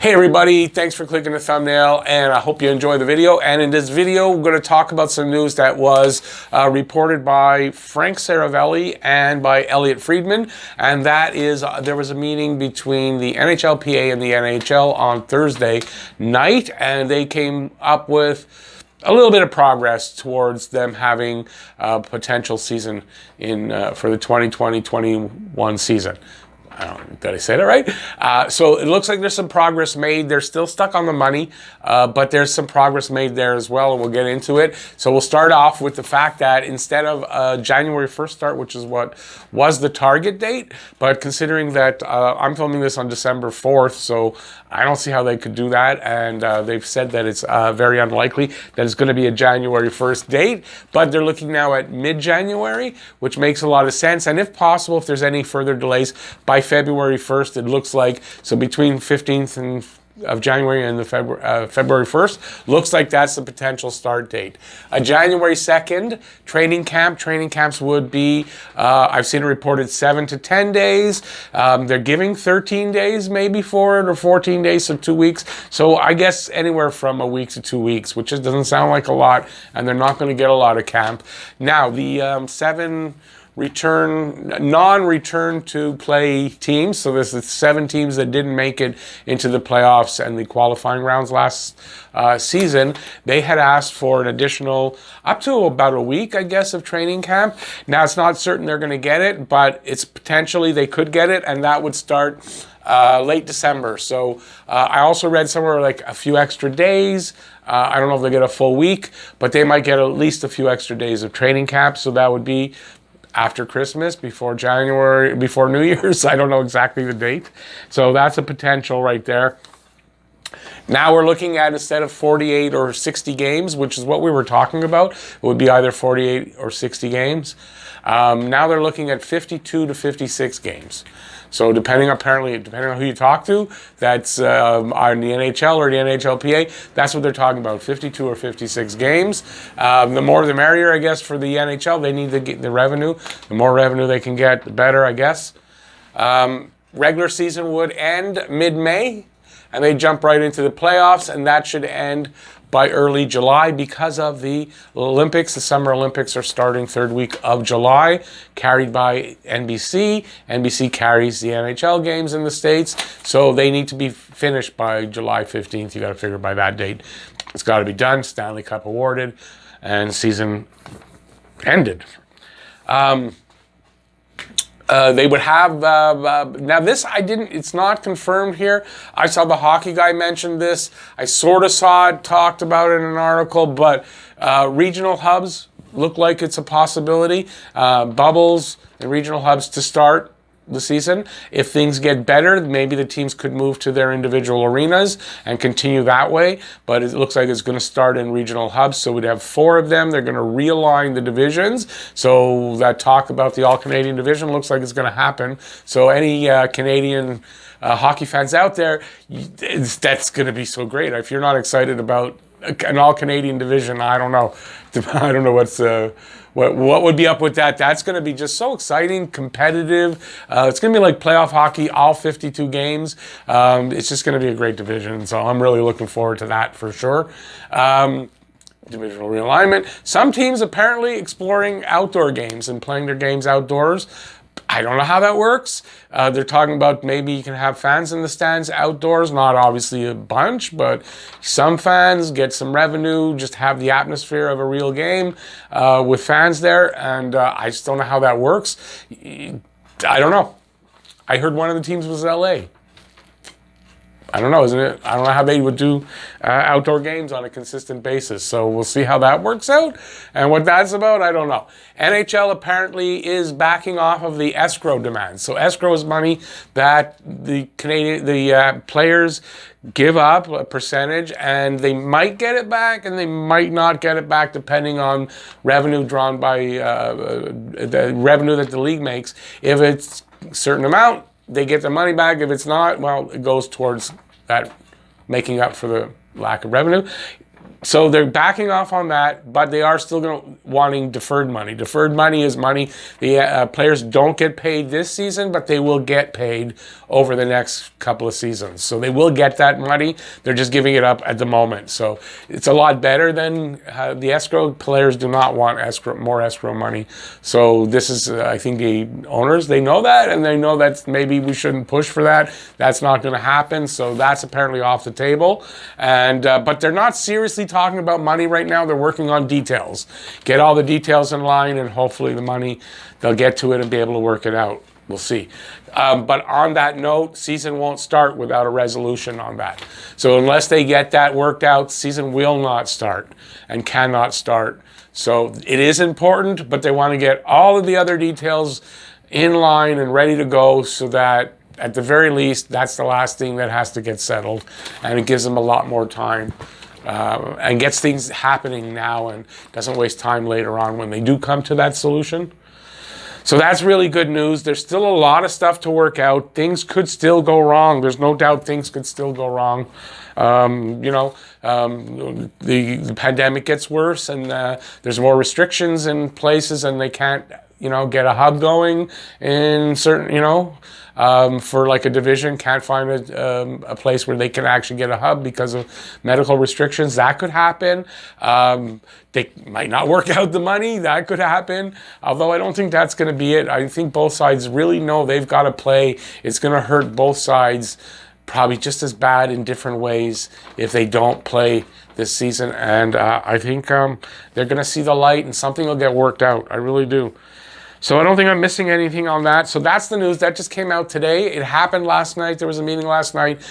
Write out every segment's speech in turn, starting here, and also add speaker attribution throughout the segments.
Speaker 1: Hey everybody, thanks for clicking the thumbnail, and I hope you enjoy the video. And in this video, we're going to talk about some news that was reported by Frank Saravelli and by Elliot Friedman, and that is there was a meeting between the NHLPA and the NHL on Thursday night, and they came up with a little bit of progress towards them having a potential season in for the 2020-21 season. Did I say that right? So it looks like there's some progress made. They're still stuck on the money, but there's some progress made there as well, and we'll get into it. So we'll start off with the fact that instead of January 1st start, which is what was the target date, but considering that I'm filming this on December 4th, so I don't see how they could do that, and they've said that it's very unlikely that it's going to be a January 1st date, but they're looking now at mid-January, which makes a lot of sense, and if possible, if there's any further delays, by February 1st, it looks like, so between 15th of January and the February 1st, looks like that's the potential start date. January 2nd, training camps would be, I've seen it reported 7 to 10 days. They're giving 13 days maybe for it, or 14 days, so 2 weeks. So I guess anywhere from a week to 2 weeks, which just doesn't sound like a lot, and they're not going to get a lot of camp. Now, the 7 non-return to play teams. So there's the 7 teams that didn't make it into the playoffs and the qualifying rounds last season. They had asked for an additional up to about a week, I guess, of training camp. Now it's not certain they're going to get it, but it's potentially they could get it, and that would start late December. So I also read somewhere like a few extra days. I don't know if they get a full week, but they might get at least a few extra days of training camp. So that would be after Christmas, before January, before New Year's. I don't know exactly the date. So that's a potential right there. Now we're looking at, instead of 48 or 60 games, which is what we were talking about, it would be either 48 or 60 games. Now they're looking at 52 to 56 games. So depending on who you talk to, that's on the NHL or the NHLPA, that's what they're talking about, 52 or 56 games. The more the merrier, I guess, for the NHL. They need to get the revenue. The more revenue they can get, the better, I guess. Regular season would end mid-May, and they jump right into the playoffs, and that should end by early July because of the Olympics. The Summer Olympics are starting 3rd week of July, carried by NBC. NBC carries the NHL games in the States, so they need to be finished by July 15th. You got to figure by that date. It's got to be done, Stanley Cup awarded, and season ended. They would have, now this it's not confirmed here. I saw the hockey guy mention this. I sort of saw it talked about in an article, but regional hubs look like it's a possibility. Bubbles and regional hubs to start the season. If things get better, maybe the teams could move to their individual arenas and continue that way, but it looks like it's going to start in regional hubs, so we'd have 4 of them. They're going to realign the divisions, so that talk about the all-Canadian division looks like it's going to happen. So any Canadian hockey fans out there, that's going to be so great. If you're not excited about an all-Canadian division, I don't know. I don't know what would be up with that. That's going to be just so exciting, competitive. It's going to be like playoff hockey, all 52 games. It's just going to be a great division, so I'm really looking forward to that for sure. Divisional realignment. Some teams apparently exploring outdoor games and playing their games outdoors. I don't know how that works. They're talking about maybe you can have fans in the stands outdoors, not obviously a bunch, but some fans get some revenue, just have the atmosphere of a real game with fans there, and I just don't know how that works. I don't know. I heard one of the teams was LA. I don't know, isn't it? I don't know how they would do outdoor games on a consistent basis. So we'll see how that works out. And what that's about, I don't know. NHL apparently is backing off of the escrow demands. So escrow is money that the players give up a percentage, and they might get it back and they might not get it back depending on revenue drawn by the revenue that the league makes. If it's a certain amount, they get the money back. If it's not, well, it goes towards that making up for the lack of revenue. So they're backing off on that, but they are still wanting deferred money. Deferred money is money the players don't get paid this season, but they will get paid over the next couple of seasons. So they will get that money. They're just giving it up at the moment. So it's a lot better than the escrow. Players do not want more escrow money. So this is, I think the owners, they know that, and they know that maybe we shouldn't push for that. That's not going to happen. So that's apparently off the table. And but they're not seriously talking about money right now. They're working on details. Get all the details in line, and hopefully the money, they'll get to it and be able to work it out. We'll see. But on that note, season won't start without a resolution on that. So unless they get that worked out, season will not start and cannot start. So it is important, but they want to get all of the other details in line and ready to go so that at the very least, that's the last thing that has to get settled, and it gives them a lot more time. And gets things happening now and doesn't waste time later on when they do come to that solution. So that's really good news. There's still a lot of stuff to work out. Things could still go wrong. There's no doubt things could still go wrong. The pandemic gets worse, and there's more restrictions in places, and they can't, get a hub going in certain, for like a division, can't find a place where they can actually get a hub because of medical restrictions. That could happen. They might not work out the money. That could happen. Although I don't think that's going to be it. I think both sides really know they've got to play. It's going to hurt both sides probably just as bad in different ways if they don't play this season. And I think they're going to see the light and something will get worked out. I really do. So I don't think I'm missing anything on that. So that's the news. That just came out today. It happened last night. There was a meeting last night,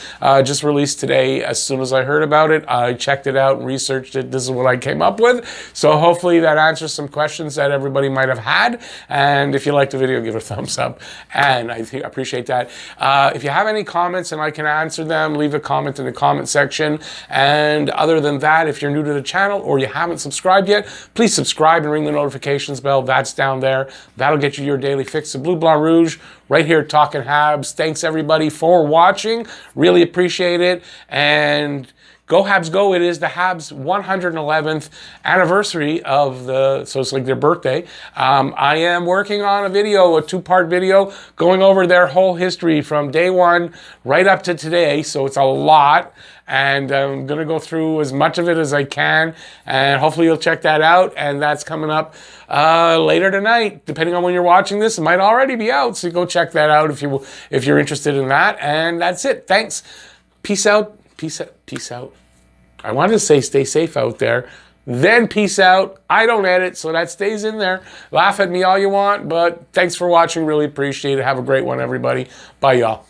Speaker 1: just released today. As soon as I heard about it, I checked it out and researched it. This is what I came up with. So hopefully that answers some questions that everybody might have had. And if you liked the video, give it a thumbs up. And I appreciate that. If you have any comments and I can answer them, leave a comment in the comment section. And other than that, if you're new to the channel or you haven't subscribed yet, please subscribe and ring the notifications bell. That's down there. That'll get you your daily fix of Bleu Blanc Rouge right here talking Habs. Thanks everybody for watching. Really appreciate it. And go Habs go. It is the Habs 111th anniversary so it's like their birthday. I am working on a video, a 2-part video, going over their whole history from day one right up to today. So it's a lot. And I'm going to go through as much of it as I can. And hopefully you'll check that out. And that's coming up later tonight. Depending on when you're watching this, it might already be out. So go check that out if you're interested in that. And that's it. Thanks. Peace out. Peace out. Peace out. I wanted to say stay safe out there. Then peace out. I don't edit, so that stays in there. Laugh at me all you want. But thanks for watching. Really appreciate it. Have a great one, everybody. Bye, y'all.